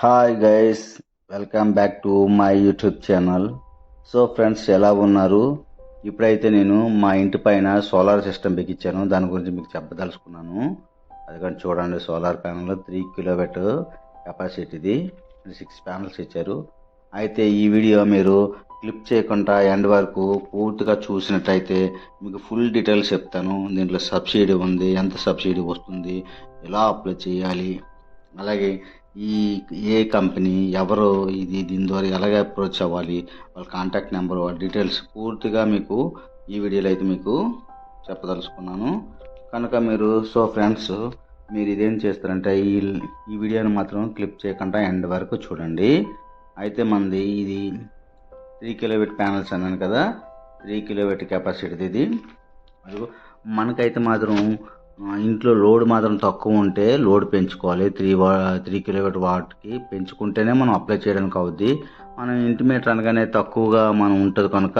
Hi guys, welcome back to my YouTube channel. So friends, ఎలా ఉన్నారు? ఇప్పుడైతే నేను మా ఇంటి పైన సోలార్ సిస్టమ్ బిగించాను. దాని గురించి మీకు చెప్పదలుచుకున్నాను. అది కానీ చూడండి, సోలార్ ప్యానల్ 3 కిలోవాట్ కెపాసిటీది, 6 ప్యానల్స్ ఇచ్చారు. అయితే ఈ వీడియో మీరు క్లిప్ చేయకుండా ఎండ్ వరకు పూర్తిగా చూసినట్టయితే మీకు ఫుల్ డీటెయిల్స్ చెప్తాను. దీంట్లో సబ్సిడీ ఉంది, ఎంత సబ్సిడీ వస్తుంది, ఎలా అప్లై చేయాలి, అలాగే ఈ ఏ కంపెనీ, ఎవరు, దీని ద్వారా ఎలాగ అప్రోచ్ అవ్వాలి, వాళ్ళ కాంటాక్ట్ నెంబర్, వాళ్ళ డీటెయిల్స్ పూర్తిగా మీకు ఈ వీడియోలో అయితే మీకు చెప్పదలుచుకున్నాను. కనుక మీరు ఫ్రెండ్స్, మీరు ఇదేం చేస్తారంటే ఈ వీడియోని మాత్రం క్లిప్ చేయకుండా ఎండ్ వరకు చూడండి. అయితే మనది ఇది 3 కిలోవాట్ ప్యానల్స్ అన్నాను కదా, 3 కిలోవాట్ కెపాసిటీది ఇది. అది మనకైతే మాత్రం ఇంట్లో లోడ్ మాత్రం తక్కువ ఉంటే లోడ్ పెంచుకోవాలి. 3 కిలోవాట్ వాట్కి పెంచుకుంటేనే మనం అప్లై చేయడానికి అవుద్ది. మనం ఇంటిమేటర్ అనగానే తక్కువగా మనం ఉంటుంది కనుక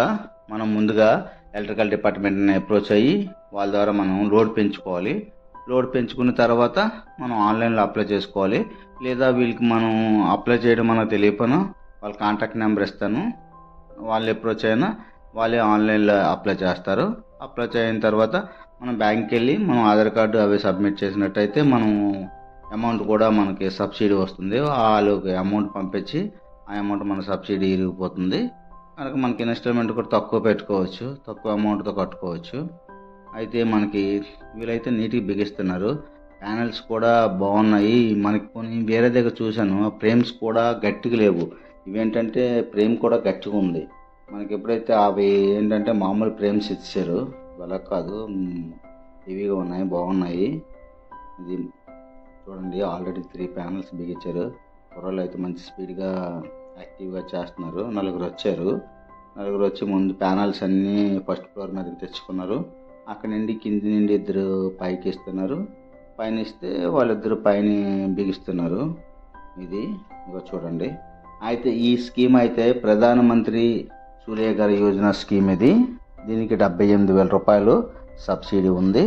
మనం ముందుగా ఎలక్ట్రికల్ డిపార్ట్మెంట్ని అప్రోచ్ అయ్యి వాళ్ళ ద్వారా మనం లోడ్ పెంచుకోవాలి. లోడ్ పెంచుకున్న తర్వాత మనం ఆన్లైన్లో అప్లై చేసుకోవాలి. లేదా వీళ్ళకి మనం అప్లై చేయడం మనకు తెలియకపోయినా వాళ్ళ కాంటాక్ట్ నెంబర్ ఇస్తాను, వాళ్ళు అప్రోచ్ అయినా వాళ్ళే ఆన్లైన్లో అప్లై చేస్తారు. అప్లై అయిన తర్వాత మనం బ్యాంక్కి వెళ్ళి మనం ఆధార్ కార్డు అవి సబ్మిట్ చేసినట్టయితే మనం అమౌంట్ కూడా మనకి సబ్సిడీ వస్తుంది. వాళ్ళకి అమౌంట్ పంపించి ఆ అమౌంట్ మన సబ్సిడీ ఇరిగిపోతుంది. కనుక మనకి ఇన్స్టాల్మెంట్ కూడా తక్కువ పెట్టుకోవచ్చు, తక్కువ అమౌంట్తో కట్టుకోవచ్చు. అయితే మనకి వీళ్ళైతే నీట్గా బిగిస్తున్నారు. ప్యానల్స్ కూడా బాగున్నాయి. మనకి కొన్ని వేరే దగ్గర చూశాను, ఫ్రేమ్స్ కూడా గట్టిగా లేవు. ఇవేంటంటే ఫ్రేమ్ కూడా గట్టిగా ఉంది. మనకి ఎప్పుడైతే అవి ఏంటంటే మామూలు ఫ్రేమ్స్ ఇచ్చారు, అలా కాదు, హెవీగా ఉన్నాయి, బాగున్నాయి. ఇది చూడండి, ఆల్రెడీ 3 ప్యానల్స్ బిగించారు. కుర్రలు అయితే మంచి స్పీడ్గా యాక్టివ్గా చేస్తున్నారు. నలుగురు వచ్చి ముందు ప్యానల్స్ అన్నీ ఫస్ట్ ఫ్లోర్ మీదకి తెచ్చుకున్నారు. అక్కడ నుండి కింది నుండి 2 పైకి ఇస్తున్నారు. పైన ఇస్తే వాళ్ళిద్దరు పైన బిగిస్తున్నారు. ఇది ఇగో చూడండి. అయితే ఈ స్కీమ్ అయితే ప్రధానమంత్రి సూర్య గారి యోజన స్కీమ్ ఇది. దీనికి 78,000 రూపాయలు సబ్సిడీ ఉంది.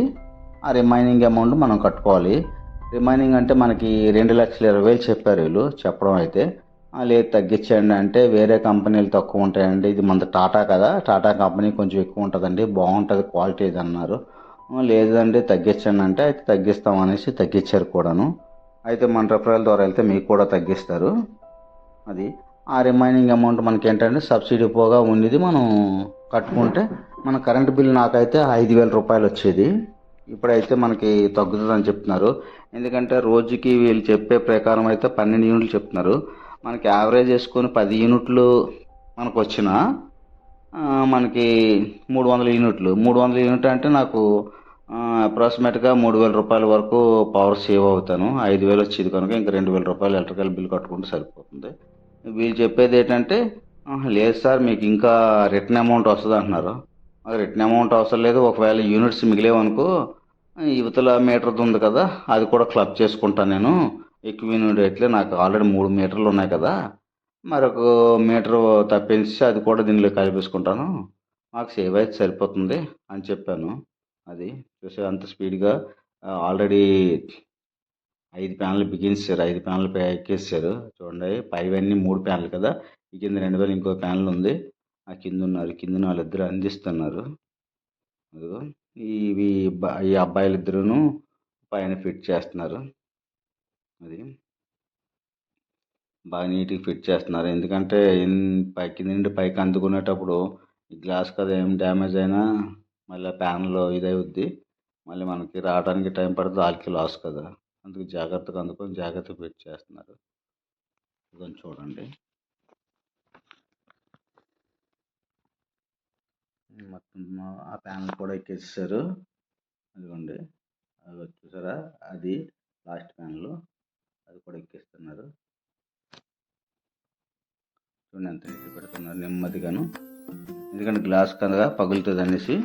ఆ రిమైనింగ్ అమౌంట్ మనం కట్టుకోవాలి. రిమైనింగ్ అంటే మనకి 2,20,000 చెప్పారు వీళ్ళు చెప్పడం. అయితే లేదు తగ్గించండి అంటే వేరే కంపెనీలు తక్కువ ఉంటాయండి, ఇది మన టాటా కదా, టాటా కంపెనీ కొంచెం ఎక్కువ ఉంటుందండి, బాగుంటుంది క్వాలిటీ ఇది అన్నారు. లేదండి తగ్గించండి అంటే అయితే తగ్గిస్తాం అనేసి తగ్గించారు కూడాను. అయితే మన రెఫరల్ ద్వారా వెళ్తే మీకు కూడా తగ్గిస్తారు. అది ఆ రిమైనింగ్ అమౌంట్ మనకి ఏంటంటే సబ్సిడీ పోగా ఉండేది మనం కట్టుకుంటే మన కరెంటు బిల్ నాకైతే 5,000 రూపాయలు వచ్చేది. ఇప్పుడైతే మనకి తగ్గుతుందని చెప్తున్నారు. ఎందుకంటే రోజుకి వీళ్ళు చెప్పే ప్రకారం అయితే 12 యూనిట్లు చెప్తున్నారు. మనకి యావరేజ్ వేసుకొని 10 యూనిట్లు మనకు వచ్చిన మనకి 300 యూనిట్లు. 300 యూనిట్లు అంటే నాకు అప్రాక్సిమేట్గా 3,000 రూపాయల వరకు పవర్ సేవ్ అవుతాను. 5,000 వచ్చేది కనుక ఇంకా 2,000 రూపాయలు ఎలక్ట్రికల్ బిల్ కట్టుకుంటే సరిపోతుంది. వీళ్ళు చెప్పేది ఏంటంటే లేదు సార్ మీకు ఇంకా రిటర్న్ అమౌంట్ వస్తుంది అంటున్నారు. అది రిటర్న్ అమౌంట్ అవసరం లేదు. ఒకవేళ యూనిట్స్ మిగిలేవనుకో యువతల మీటర్ ఉంది కదా, అది కూడా క్లబ్ చేసుకుంటాను నేను. ఎక్కువ యూనిట్ అయితే నాకు ఆల్రెడీ 3 మీటర్లు ఉన్నాయి కదా, మరొక మీటర్ తప్పించి అది కూడా దీనిలో కలిపేసుకుంటాను, మాకు సేవ్ అయితే సరిపోతుంది అని చెప్పాను. అది చూసే అంత స్పీడ్గా ఆల్రెడీ 5 ప్యానెల్ బిగించారు, 5 ప్యానెల్ ఎక్కేసారు. చూడండి, పైవన్నీ 3 ప్యానెల్ కదా, ఈ కింద 2,000 ఇంకో ప్యానెల్ ఉంది. ఆ కింద ఉన్నారు, కింద వాళ్ళిద్దరు అందిస్తున్నారు. అదిగో ఇవి ఈ అబ్బాయిలు ఇద్దరును పైన ఫిట్ చేస్తున్నారు. అది బాగా నీట్గా ఫిట్ చేస్తున్నారు. ఎందుకంటే కింద నుండి పైకి అందుకునేటప్పుడు ఈ గ్లాస్ కదా ఏం డ్యామేజ్ అయినా మళ్ళీ ప్యానల్ ఇదవుద్ది, మళ్ళీ మనకి రావడానికి టైం పడుతుంది, వాళ్ళకి లాస్ కదా. అందుకు జాగ్రత్తగా అందుకొని జాగ్రత్తగా ఫిట్ చేస్తున్నారు. ఇదని చూడండి, మొత్తం ఆ ప్యానల్ కూడా ఎక్కేసారు. అదిగోండి, అది చూసారా, అది లాస్ట్ ప్యానల్, అది కూడా ఎక్కిస్తున్నారు. చూడండి ఎంత నీట్గా పెడుతున్నారు నెమ్మదిగాను, ఎందుకంటే గ్లాస్ కదా పగులుతుంది అనేసి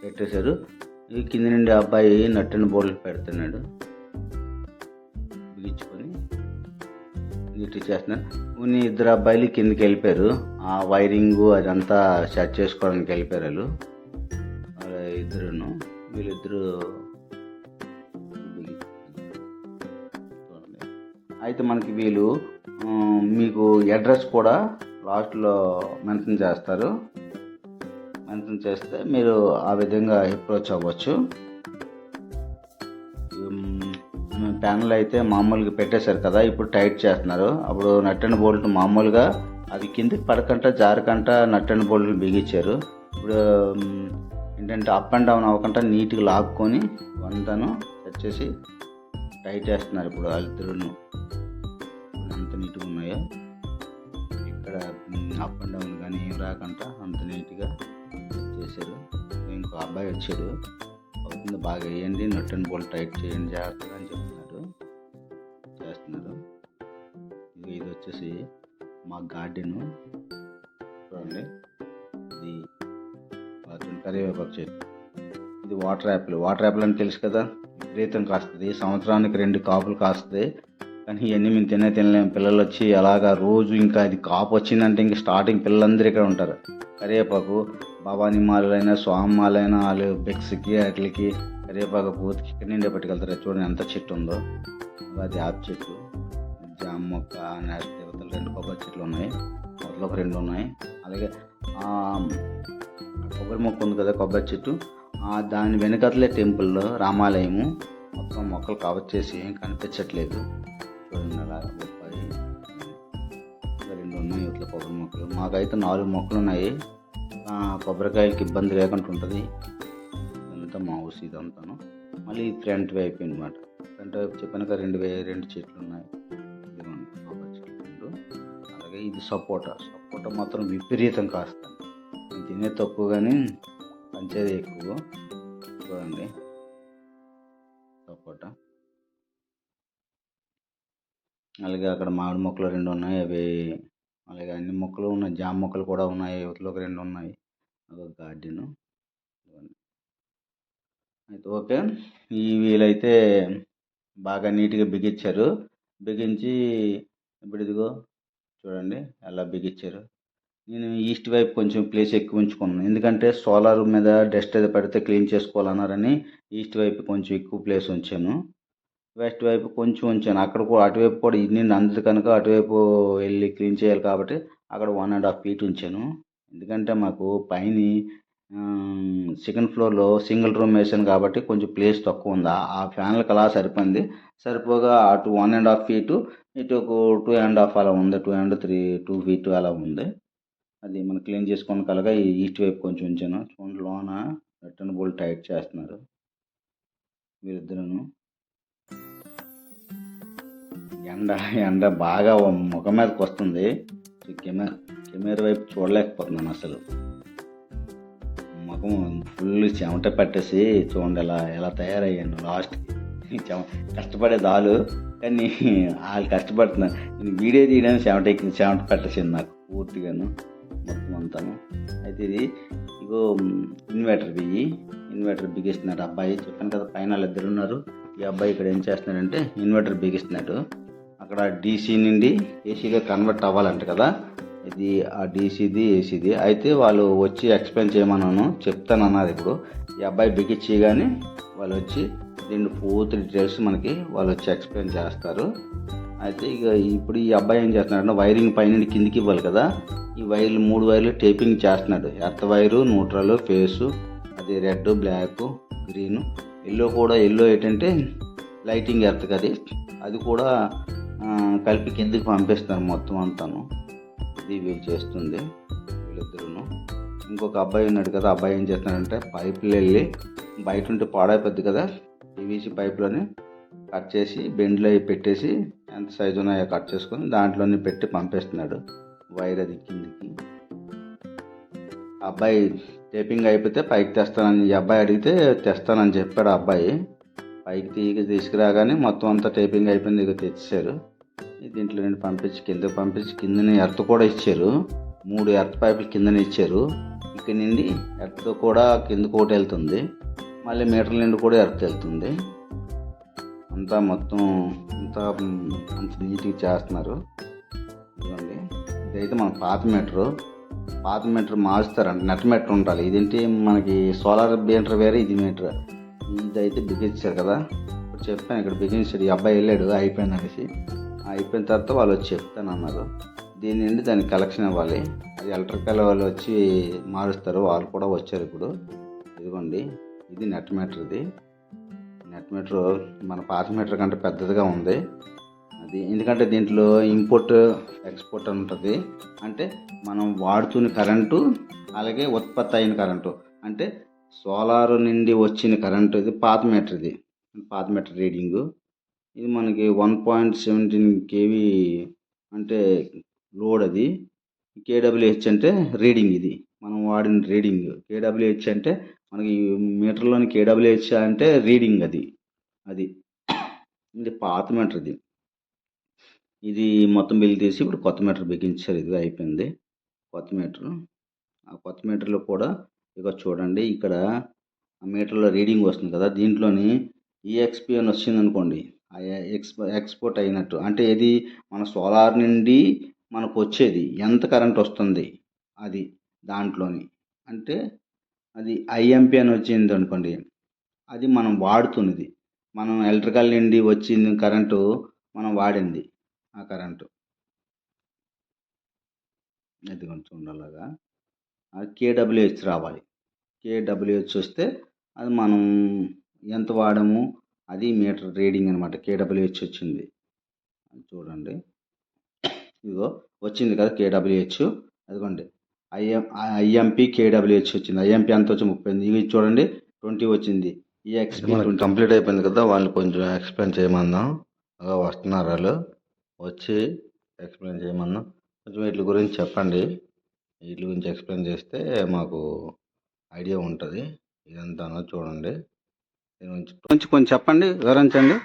పెట్టేశారు. ఈ కింద నుండి అబ్బాయి నట్టని బోర్డులు పెడుతున్నాడు, బిగించుకొని నీట్గా చేస్తున్నారు. ఇద్దరు అబ్బాయిలు కిందకి వెళ్ళిపోయారు, ఆ వైరింగు అదంతా సెట్ చేసుకోవడానికి వెళ్ళిపోయారు వాళ్ళు ఇద్దరును. వీళ్ళిద్దరూ అయితే మనకి వీళ్ళు మీకు అడ్రస్ కూడా లాస్ట్లో మెన్షన్ చేస్తారు. మెన్షన్ చేస్తే మీరు ఆ విధంగా అప్రోచ్ అవ్వచ్చు. ప్యానల్ అయితే మామూలుగా పెట్టేశారు కదా, ఇప్పుడు టైట్ చేస్తున్నారు. అప్పుడు నట్ అండ్ బోల్ట్ మామూలుగా అవి కిందకి పడకంట జారకంట నట్ అండ్ బోల్ట్ బిగించారు. ఇప్పుడు ఏంటంటే అప్ అండ్ డౌన్ అవ్వకుండా నీట్గా లాక్కొని వంతను సెట్ చేసి టైట్ చేస్తున్నారు. ఇప్పుడు వాళ్ళిద్దరును ఎంత నీట్గా ఉన్నాయో, ఇక్కడ అప్ అండ్ డౌన్ కానీ ఏం రాకుండా అంత నీట్గా చేశారు. ఇంకో అబ్బాయి వచ్చాడు, అవుతుంది బాగా వేయండి, నట్ అండ్ బోల్ట్ టైట్ చేయండి జాగ్రత్తగా అని చెప్తున్నారు, చేస్తున్నారు. ఇది వచ్చేసి మా గార్డెన్ చూడండి. ఇది కరివేపాకు చెట్టు. ఇది వాటర్ యాపిల్ అని తెలుసు కదా, విపరీతం కాస్తుంది. సంవత్సరానికి 2 కాపులు కాస్తుంది. కానీ ఇవన్నీ మేము తినలేము. పిల్లలు వచ్చి అలాగా రోజు ఇంకా అది కాపు వచ్చిందంటే ఇంక స్టార్టింగ్ పిల్లలందరూ ఇక్కడ ఉంటారు. కరివేపాకు బాబాని మాలైనా స్వామి మాలైనా వాళ్ళు బెక్స్కి వాటికి కరివేపాకు పూతికి ఇక్కడ నుండే పట్టుకెళ్తారు. చూడండి ఎంత చెట్టు ఉందో. అది ఆపు చెట్టు, జామ మొక్క, నేషనల్ దేవతలు 2 కొబ్బరి చెట్లు ఉన్నాయి, మొదలు ఒక 2 ఉన్నాయి. అలాగే కొబ్బరి మొక్క ఉంది కదా, కొబ్బరి చెట్టు, దాని వెనకట్లే టెంపుల్లో రామాలయము. మొత్తం మొక్కలు కవర్ చేసి కనిపించట్లేదు. చూడండి అలా 2 ఉన్నాయి ఇట్లా కొబ్బరి మొక్కలు. మాకైతే 4 మొక్కలు ఉన్నాయి. కొబ్బరికాయలకి ఇబ్బంది లేకుండా ఉంటుంది. ఇదంతా మా హౌస్ ఇదంతాను. మళ్ళీ ఫ్రంట్ వైపు అనమాట. ఫ్రంట్ వైపు చెప్పాక 2 చెట్లు ఉన్నాయి. ఇదిగోండి కొబ్బరి చెట్లు 2. అలాగే ఇది సపోటా మాత్రం విపరీతం కాస్తాను. తినే తక్కువ కానీ పంచేది ఎక్కువ. చూడండి సపోటా. అలాగే అక్కడ మామిడి మొక్కలు 2 ఉన్నాయి. అవి అలాగే అన్ని మొక్కలు ఉన్నాయి. జామ మొక్కలు కూడా ఉన్నాయి. యువతలో ఒక 2 ఉన్నాయి. అదొక గార్డెను. అయితే ఓకే, ఈ వీలైతే బాగా నీట్గా బిగించారు. బిగించి ఇప్పుడు ఇదిగో చూడండి ఎలా బిగించారు. నేను ఈస్ట్ వైపు కొంచెం ప్లేస్ ఎక్కువ ఉంచుకున్నాను, ఎందుకంటే సోలార్ మీద డస్ట్ అది పడితే క్లీన్ చేసుకోవాలన్నారని ఈస్ట్ వైపు కొంచెం ఎక్కువ ప్లేస్ ఉంచాను. వెస్ట్ వైపు కొంచెం ఉంచాను. అక్కడ కూడా అటువైపు కూడా ఇన్ని అందదు కనుక అటువైపు వెళ్ళి క్లీన్ చేయాలి కాబట్టి అక్కడ 1.5 feet ఉంచాను. ఎందుకంటే మాకు పైన సెకండ్ ఫ్లోర్లో సింగిల్ రూమ్ వేసాను కాబట్టి కొంచెం ప్లేస్ తక్కువ ఉంది. ఆ ఫ్యాన్లకు అలా సరిపోయింది. సరిపోగా అటు 1.5 feet, ఇటు ఒక 2.5 అలా ఉంది. 2 feet అలా ఉంది. అది మనం క్లీన్ చేసుకున్న కలగా ఈ ఈస్ట్ వైపు కొంచెం ఉంచాను. చూడండి లోన నట్ అండ్ బోల్ట్ టైట్ చేస్తున్నారు వీరిద్దరును. ఎండ బాగా ముఖం మీదకి వస్తుంది. కెమెరా వైపు చూడలేకపోతున్నాను అసలు. ముఖం ఫుల్ చెమట పట్టేసి చూడండి ఎలా తయారయ్యాను లాస్ట్కి. కష్టపడేది వాళ్ళు, కానీ వాళ్ళు కష్టపడుతున్నారు. నేను వీడియో తీయడానికి చెమట పట్టేసింది నాకు పూర్తిగాను మొత్తం అంతాను. అయితే ఇది ఇగో ఇన్వర్టర్ బిగిస్తున్నాడు అబ్బాయి. చెప్పాను కదా పైన వాళ్ళు 2 ఉన్నారు. ఈ అబ్బాయి ఇక్కడ ఏం చేస్తున్నాడంటే ఇన్వర్టర్ బిగిస్తున్నాడు. అక్కడ డీసీ నుండి ఏసీగా కన్వర్ట్ అవ్వాలంట కదా, ఇది ఆ డీసీది ఏసీది. అయితే వాళ్ళు వచ్చి ఎక్స్ప్లెయిన్ చేయమన్నాను, చెప్తానన్నారు. ఇప్పుడు ఈ అబ్బాయి బిగించగానే వాళ్ళు వచ్చి దీన్ని పూర్తి డీటెయిల్స్ మనకి వాళ్ళు వచ్చి ఎక్స్ప్లెయిన్ చేస్తారు. అయితే ఇక ఇప్పుడు ఈ అబ్బాయి ఏం చేస్తున్నాడంటే వైరింగ్ పైన కిందికి ఇవ్వాలి కదా, ఈ వైర్లు 3 వైర్లు టేపింగ్ చేస్తున్నాడు. ఎర్త్ వైరు, న్యూట్రల్, ఫేసు, అది రెడ్, బ్లాక్, గ్రీన్, ఎల్లో కూడా. ఎల్లో ఏంటంటే లైటింగ్ ఎర్త్ అది, అది కూడా కలిపి కిందికి పంపిస్తున్నారు మొత్తం అంతాను. ఇది వీళ్ళు చేస్తుంది వీళ్ళిద్దరును. ఇంకొక అబ్బాయి ఉన్నాడు కదా, అబ్బాయి ఏం చేస్తున్నాడంటే పైపులు వెళ్ళి బయట ఉంటే పాడైపోద్ది కదా, పీవీసీ పైపులని కట్ చేసి బెండ్లో పెట్టేసి ఎంత సైజు ఉన్నాయో కట్ చేసుకొని దాంట్లోనే పెట్టి పంపిస్తున్నాడు వైర్ అది కిందికి. అబ్బాయి టేపింగ్ అయిపోతే పైకి తెస్తానని ఈ అబ్బాయి అడిగితే తెస్తానని చెప్పాడు. అబ్బాయి పైకి తీసుకురాగానే మొత్తం అంతా టేపింగ్ అయిపోయింది. ఇక తెచ్చారు. దీంట్లో నుండి కిందకి పంపించి కిందని ఎర్త్ కూడా ఇచ్చారు. 3 ఎర్త్ పైపులు కిందనే ఇచ్చారు. ఇక్కడ నుండి ఎర్త్ కూడా కిందకి ఒకటి వెళ్తుంది, మళ్ళీ మీటర్ల నుండి కూడా ఎర్త్ వెళ్తుంది. అంతా మొత్తం అంతా మంచి నీట్గా చేస్తున్నారు. ఇదిగోండి, ఇదైతే మన పాత మీటర్ మార్చుతారంట. నెట్ మీటర్ ఉండాలి. ఇదేంటి మనకి సోలార్ మీటర్ వేరే, ఇది మీటర్. ఇదైతే బిగించారు కదా, ఇప్పుడు చెప్పాను ఇక్కడ బిగించాడు. ఈ అబ్బాయి వెళ్ళాడు అయిపోయింది అనేసి. అయిపోయిన తర్వాత వాళ్ళు వచ్చి చెప్తానన్నారు. దీని నుండి దానికి కలెక్షన్ ఇవ్వాలి. అది ఎలక్ట్రికల్ వాళ్ళు వచ్చి మారుస్తారు. వాళ్ళు కూడా వచ్చారు ఇప్పుడు. ఇదిగోండి, ఇది నెట్ మీటర్. ఇది నెట్ మీటర్ మన పాత మీటర్ కంటే పెద్దదిగా ఉంది. అది ఎందుకంటే దీంట్లో ఇంపోర్ట్ ఎక్స్పోర్ట్ అని ఉంటుంది. అంటే మనం వాడుతున్న కరెంటు అలాగే ఉత్పత్తి అయిన కరెంటు, అంటే సోలార్ నుండి వచ్చిన కరెంటు. ఇది పాత మీటర్. ఇది పాత మీటర్ రీడింగు. ఇది మనకి 1.17 kV అంటే లోడ్. అది కేడబ్ల్యూహెచ్ అంటే రీడింగ్. ఇది మనం వాడిన రీడింగ్. కేడబ్ల్యూహెచ్ అంటే మనకి మీటర్లోని కేడబ్ల్యూహెచ్ అంటే రీడింగ్. అది ఇది పాత మీటర్. ఇది మొత్తం బిల్ తీసి ఇప్పుడు కొత్త మీటర్ బిగించారు. ఇది అయిపోయింది కొత్త మీటరు. ఆ కొత్త మీటర్లో కూడా ఇక చూడండి, ఇక్కడ మీటర్లో రీడింగ్ వస్తుంది కదా, దీంట్లోని ఈఎక్స్పి అని వచ్చింది అనుకోండి, ఆ ఎక్స్పోర్ట్ అయినట్టు. అంటే ఇది మన సోలార్ నుండి మనకు వచ్చేది ఎంత కరెంట్ వస్తుంది అది దాంట్లోని. అంటే అది ఐఎంపీ అని వచ్చింది అనుకోండి, అది మనం వాడుతున్నది. మనం ఎలక్ట్రికల్ నుండి వచ్చింది కరెంటు మనం వాడింది ఆ కరెంటు. అది కొంచెం ఉండాలగా కేడబ్ల్యూహెచ్ రావాలి. కేడబ్ల్యూహెచ్ వస్తే అది మనం ఎంత వాడాము అది మీటర్ రీడింగ్ అనమాట. కేడబ్ల్యూహెచ్ వచ్చింది చూడండి, ఇదిగో వచ్చింది కదా కేడబ్ల్యూహెచ్. అదిగోండి ఐఎంపి కేడబ్ల్యూహెచ్ వచ్చింది. ఐఎంపి అంత వచ్చి 30. ఇది చూడండి 20 వచ్చింది. ఈ ఎక్స్పీ కంప్లీట్ అయిపోయింది కదా, వాళ్ళు కొంచెం ఎక్స్ప్లెయిన్ చేయమన్నాం. వస్తున్నారు వాళ్ళు, వచ్చి ఎక్స్ప్లెయిన్ చేయమన్నాం. కొంచెం వీటి గురించి చెప్పండి. వీటి గురించి ఎక్స్ప్లెయిన్ చేస్తే మాకు ఐడియా ఉంటుంది. ఇదంతా చూడండి, దీని గురించి కొంచెం చెప్పండి, వివరించండి.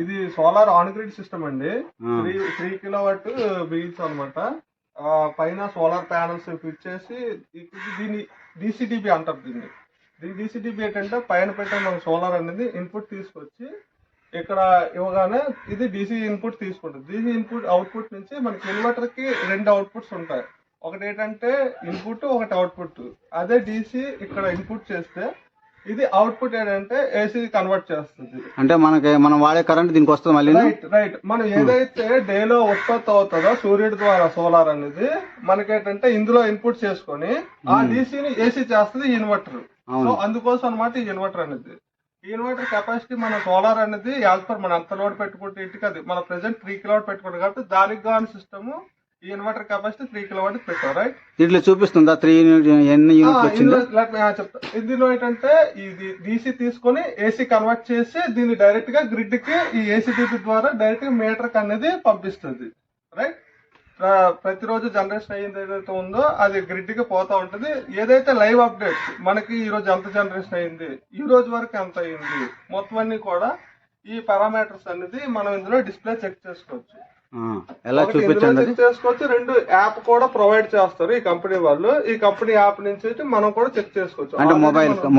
ఇది సోలార్ ఆన్ గ్రిడ్ సిస్టమ్ అండి. 3 కిలోవాట్ బిల్స్ అనమాట. పైన సోలార్ ప్యానల్స్ ఫిట్ చేసి దీన్ని డిసిడిబి అంటారు. దీన్ని డిసిడిబి ఏంటంటే పైన పెట్టిన మన సోలార్ అనేది ఇన్పుట్ తీసుకొచ్చి ఇక్కడ ఇవ్వగానే ఇది డీసీ ఇన్పుట్ తీసుకుంటుంది. డీసీ ఇన్పుట్ అవుట్పుట్ నుంచి మనకి ఇన్వర్టర్ కి 2 అవుట్పుట్స్ ఉంటాయి. ఒకటి ఏంటంటే ఇన్పుట్, ఒకటి అవుట్పుట్. అదే డీసీ ఇక్కడ ఇన్పుట్ చేస్తే ఇది అవుట్పుట్ ఏంటంటే ఏసీ కన్వర్ట్ చేస్తుంది. అంటే మనం వాడే కరెంట్ దీనికి వస్తుంది మళ్ళీ. రైట్. మనం ఏదైతే డేలో ఉత్పత్తి అవుతుందో సూర్యుడి ద్వారా సోలార్ అనేది మనకేంటంటే ఇందులో ఇన్పుట్ చేసుకొని ఆ డీసీని ఏసీ చేస్తుంది ఈ ఇన్వర్టర్. సో అందుకోసం అనమాట ఈ ఇన్వర్టర్ అనేది. ఈ ఇన్వర్టర్ కెపాసిటీ మన సోలార్ అనేది యాజ్ పర్ మన అంత లోడ్ పెట్టుకుంటే ఇంటికి అది మన ప్రెసెంట్ 3 కిలోవాట్ పెట్టుకుంటాం కాబట్టి దానికి కాని సిస్టమ్ ఈ ఇన్వర్టర్ కెపాసిటీ 3 కిలోవాట్ పెట్టాం. రైట్, దీంట్లో చూపిస్తుందా 3 ఎన్ని యూనిట్లు వచ్చిందో? చెప్తా. ఇందులో ఏంటంటే ఇది డీసీ తీసుకొని ఏసీ కన్వర్ట్ చేసి దీన్ని డైరెక్ట్ గా గ్రిడ్ కి ఈ ఏసీడీపీ ద్వారా డైరెక్ట్ గా మీటర్ కి అనేది పంపిస్తుంది. రైట్, ప్రతిరోజు జనరేషన్ అయ్యింది ఏదైతే ఉందో అది గ్రిడ్ కి పోతా ఉంటుంది. ఏదైతే లైవ్ అప్డేట్స్ మనకి ఈ రోజు ఎంత జనరేషన్ అయింది, ఈ రోజు వరకు ఎంత అయింది, మొత్తం అన్ని కూడా ఈ పారామీటర్స్ అనేది మనం ఇందులో డిస్ప్లే చెక్ చేసుకోవచ్చు. ఎలా చూపించండి చెక్ చేసుకోవచ్చు. 2 యాప్ కూడా ప్రొవైడ్ చేస్తారు ఈ కంపెనీ వాళ్ళు. ఈ కంపెనీ యాప్ నుంచి మనం కూడా చెక్ చేసుకోవచ్చు. అంటే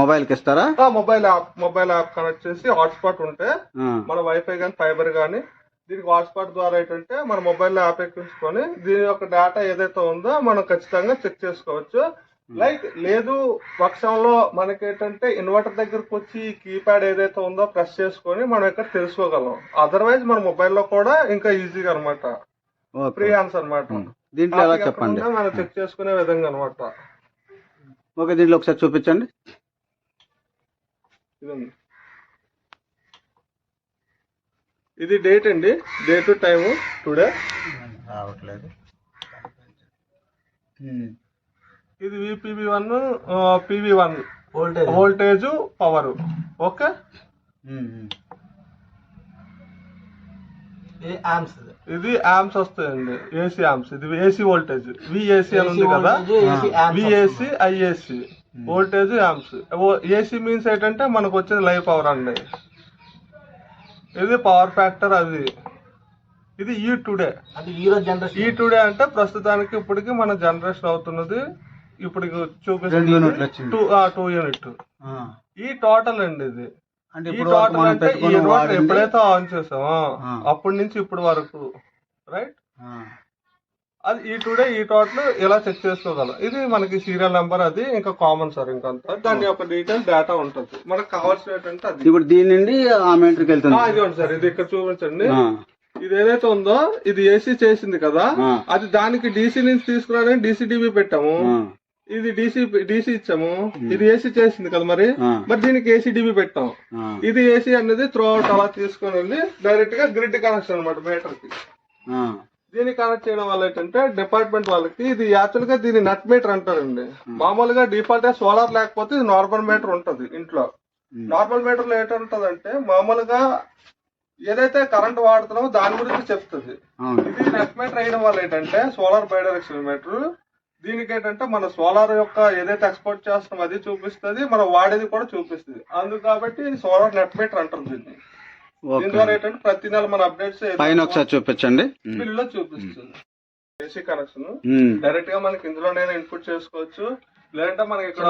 మొబైల్ కి ఇస్తారా? మొబైల్ యాప్ కనెక్ట్ చేసి హాట్స్పాట్ ఉంటే మన వైఫై గానీ ఫైబర్ గానీ దీనికి హాట్స్పాట్ ద్వారా ఏంటంటే మన మొబైల్ యాప్ ఎక్కించుకొని దీని యొక్క డేటా ఏదైతే ఉందో మనం ఖచ్చితంగా చెక్ చేసుకోవచ్చు. లైక్ లేదు పక్షంలో మనకేంటంటే ఇన్వర్టర్ దగ్గరకు వచ్చి కీప్యాడ్ ఏదైతే ఉందో ప్రెస్ చేసుకొని మనం ఇక్కడ తెలుసుకోగలం. అదర్వైజ్ మన మొబైల్లో కూడా ఇంకా ఈజీగా అనమాట, ఫ్రీ ఆన్సర్ అనమాట. దీంట్లో ఎలా చెప్పండి, మనం చెక్ చేసుకునే విధంగా అనమాట. ఓకే, దీంట్లో ఒకసారి చూపించండి. ఇది డేట్ అండి, డేట్ టైమ్ టుడే రావట్లేదు. ఇది VPB1 PV1 voltage power. Okay, ఇది ఆంప్స్ వస్తాయండి, ఏసీ ఆంప్స్. ఇది ఏసీ వోల్టేజ్ విఏసీ అని ఉంది కదా, VAC IAC voltage amps. AC means ఏంటంటే మనకు వచ్చేది లైవ్ పవర్ అండి. ఇది పవర్ ఫ్యాక్టర్. అది ఇది ఈ టుడే అంటే ప్రస్తుతానికి ఇప్పటికి మన జనరేషన్ అవుతున్నది. ఇప్పుడు చూపిస్తుంది 2 యూనిట్. ఈ టోటల్ అండి ఇది. ఈ టోటల్ అంటే ఈ ఇన్వర్టర్ ఎప్పుడైతే ఆన్ చేసామో అప్పటి నుంచి ఇప్పటి వరకు. రైట్, అది ఈ టుడే ఈ టోటల్ ఇలా చెక్ చేసుకోగలం. ఇది మనకి సీరియల్ నెంబర్, అది ఇంకా కామన్ సార్. ఇంకంతా దాని యొక్క డీటెయిల్ డేటా ఉంటుంది. మనకు కావాల్సిన ఏంటంటే అది ఇప్పుడు దీని నుండి ఆ మీటర్కి వెళ్తుంది. ఇదిగోండి సార్, ఇది ఇక్కడ చూపించండి. ఇది ఏదైతే ఉందో ఇది ఏసీ చేసింది కదా, అది దానికి డీసీ నుంచి తీసుకురావడానికి డీసీ డిబి పెట్టాము. ఇది డీసీ ఇచ్చాము. ఇది ఏసీ చేసింది కదా, మరి దీనికి ఏసీ డిబి పెట్టాం. ఇది ఏసీ అనేది త్రూ అవుట్ అలా తీసుకొని వెళ్ళి డైరెక్ట్ గా గ్రిడ్ కనెక్షన్ అనమాట మీటర్ కి. దీన్ని కనెక్ట్ చేయడం వల్ల ఏంటంటే డిపార్ట్మెంట్ వాళ్ళకి ఇది యాక్చువల్ గా దీన్ని నట్ మీటర్ అంటారండి. మామూలుగా డిఫాల్ట్ గా సోలార్ లేకపోతే ఇది నార్మల్ మీటర్ ఉంటది ఇంట్లో. నార్మల్ మీటర్ లో ఏంటంటదంటే మామూలుగా ఏదైతే కరెంట్ వాడుతున్నామో దాని గురించి చెప్తుంది. ఇది నెట్ మీటర్ అయ్యడం వల్ల ఏంటంటే సోలార్ బై డైరెక్షన్ మీటర్. దీనికి ఏంటంటే మన సోలార్ యొక్క ఏదైతే ఎక్స్పోర్ట్ చేస్తున్నామో అది చూపిస్తుంది, మనం వాడేది కూడా చూపిస్తుంది. అందుకు కాబట్టి సోలార్ నెట్ మీటర్ అంటారు దీన్ని. దీని ద్వారా ఏంటంటే ప్రతి నెల మన అప్డేట్స్ పైన ఒకసారి చూపించండి. బిల్లో చూపిస్తుంది. ఏసీ కనెక్షన్ డైరెక్ట్ గా మనకి ఇందులోనే ఇన్పుట్ చేసుకోవచ్చు. లేదంటే మనకి ఇక్కడ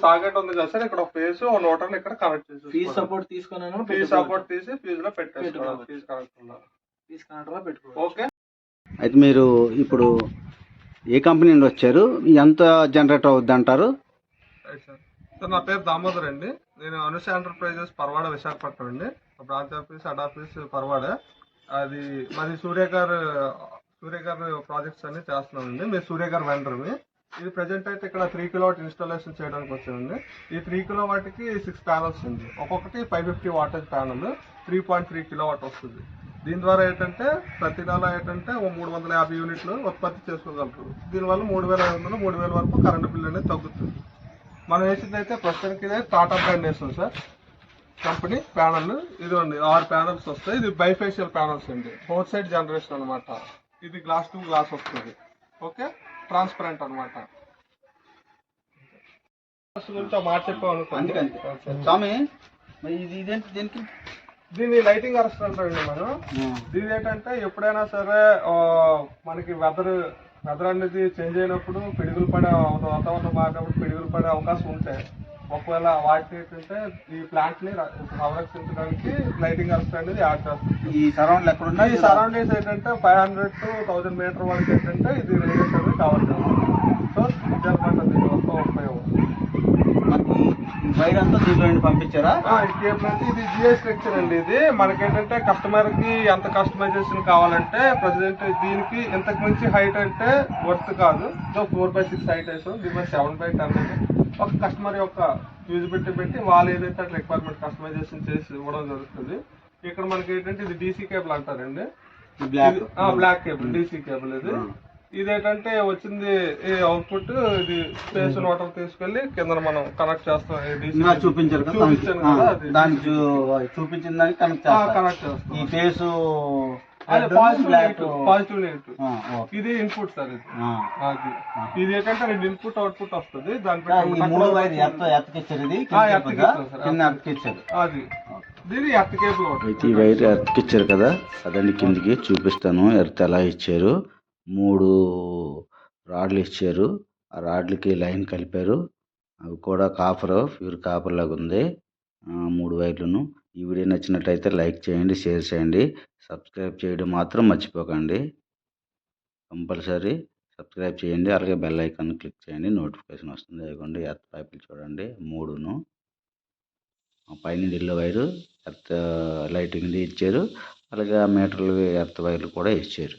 సాకెట్ ఉంది కదా సార్, ఇక్కడ ఒక ఫేస్ ఒక నోటర్ ఇక్కడ కనెక్ట్ చేసి ఫీజ్ సపోర్ట్ తీసి ఫీజ్ లో పెట్టేసుకోవాలి. ఫీజ్ కనెక్టర్ లో పెట్టుకోవాలి. ఓకే. అయితే మీరు ఇప్పుడు ఏ కంపెనీ నుండి వచ్చారు, ఎంత జనరేట్ అవుద్ది అంటారు? సార్ నా పేరు దామోదర్ అండి. నేను అనుష ఎంటర్ప్రైజెస్ పర్వాడ విశాఖపట్నం అండి. Branch office head office Parawada. అది మాది సూర్య గారు ప్రాజెక్ట్స్ అన్ని చేస్తున్నామండి. మీరు సూర్య గారు వెండర్. ఇది ప్రెజెంట్ అయితే ఇక్కడ 3 కిలోవాట్ ఇన్స్టాలేషన్ చేయడానికి వచ్చామండి. ఈ 3 కిలోవాట్కి 6 ప్యానల్స్ ఉంది. ఒక్కొక్కటి 550 వాటేజ్ ప్యానల్ 3.3 కిలోవాట్ వస్తుంది. దీని ద్వారా ఏంటంటే ప్రతి నెల ఏంటంటే 350 యూనిట్లు ఉత్పత్తి చేసుకోగలరు. దీనివల్ల 3500 3000 వరకు కరెంటు బిల్లు అనేది తగ్గుతుంది. మనం వేసింది అయితే ప్రస్తుతానికి టాటా బ్రాండ్ వేస్తాం సార్ కంపెనీ ప్యానల్. ఇదిగోండి 6 ప్యానల్స్ వస్తాయి. ఇది బైఫేషియల్ ప్యానల్స్ అండి, బోత్ సైడ్ జనరేషన్ అనమాట. ఇది గ్లాస్ టు గ్లాస్ వస్తుంది. ఓకే, ట్రాన్స్పరెంట్ అనమాట. మాట చెప్పామనుకోండి. దీన్ని లైటింగ్ అరెస్ట్ అంటారండి మనం. దీని ఏంటంటే ఎప్పుడైనా సరే మనకి వెదర్ అనేది చేంజ్ అయినప్పుడు పిడుగులు పడే వాతావరణం మారినప్పుడు పిడుగులు పడే అవకాశం ఉంటాయి. ఒకవేళ వాటిని ఏంటంటే ఈ ప్లాంట్ ని సంరక్షించడానికి లైటింగ్ అరెస్ట్ అనేది యాడ్ చేస్తుంది. ఈ సరౌండ్ ఎక్కడున్నా ఈ సరౌండింగ్స్ ఏంటంటే 500 to 1000 మీటర్ వరకు ఏంటంటే ఇది రేడియస్ అనేది కవర్ చేస్తుంది. సో ఇదన్నమాట దీని మొత్తం ఉపయోగం. వైర్ అంతా దీంట్లో పంపించారా? ఈ కేబుల్ అంటే ఇది జిఐ స్ట్రక్చర్ అండి. ఇది మనకేంటంటే కస్టమర్ కి ఎంత కస్టమైజేషన్ కావాలంటే ప్రెసిడెంట్ దీనికి ఇంతకు మించి హైట్ అంటే వర్త్ కాదు. 4/6 హైట్ వేసాం. దీని మీద 7/10 ఒక కస్టమర్ యొక్క యూజిబిలిటీ పెట్టి వాళ్ళు ఏదైతే రిక్వైర్మెంట్ కస్టమైజేషన్ చేసి ఇవ్వడం జరుగుతుంది. ఇక్కడ మనకి ఏంటంటే ఇది డీసీ కేబుల్ అంటారండి. Black cable DC cable. ఇది ఏంటంటే వచ్చింది అవుట్పుట్. ఇది స్పేస్ వాటర్ తీసుకెళ్లి కింద మనం కనెక్ట్ చేస్తాం. చూపించాను దానికి చూపించిన దానికి కనెక్ట్ చేస్తాం. ఈ ఫేస్ పాజిటివ్ నెగిటివ్. ఇది ఇన్పుట్ సార్. ఇది ఏంటంటే రెండు ఇన్పుట్ అవుట్పుట్ వస్తుంది. అది దీని ఎర్త్ కేబుల్. అయితే ఈ వైర్ ఎర్త్కి ఇచ్చారు కదా, అదండి కిందికి చూపిస్తాను. ఎర్త్ ఎలా ఇచ్చారు. 3 రాడ్లు ఇచ్చారు. ఆ రాడ్లకి లైన్ కలిపారు. అవి కూడా ప్యూర్ కాపర్ లాగా ఉంది. 3 వైర్లను. ఈ వీడియో నచ్చినట్టయితే లైక్ చేయండి, షేర్ చేయండి, సబ్స్క్రైబ్ చేయడం మాత్రం మర్చిపోకండి. కంపల్సరీ సబ్స్క్రైబ్ చేయండి. అలాగే బెల్ ఐకాన్ క్లిక్ చేయండి, నోటిఫికేషన్ వస్తుంది. అదిగోండి ఎర్త్ పైపులు చూడండి 3ను. పైన ఢిల్లీ వైరు ఎర్త్ లైటింగ్ ఇచ్చారు. అలాగే మీటర్లు ఎర్త్ వైర్లు కూడా ఇచ్చారు.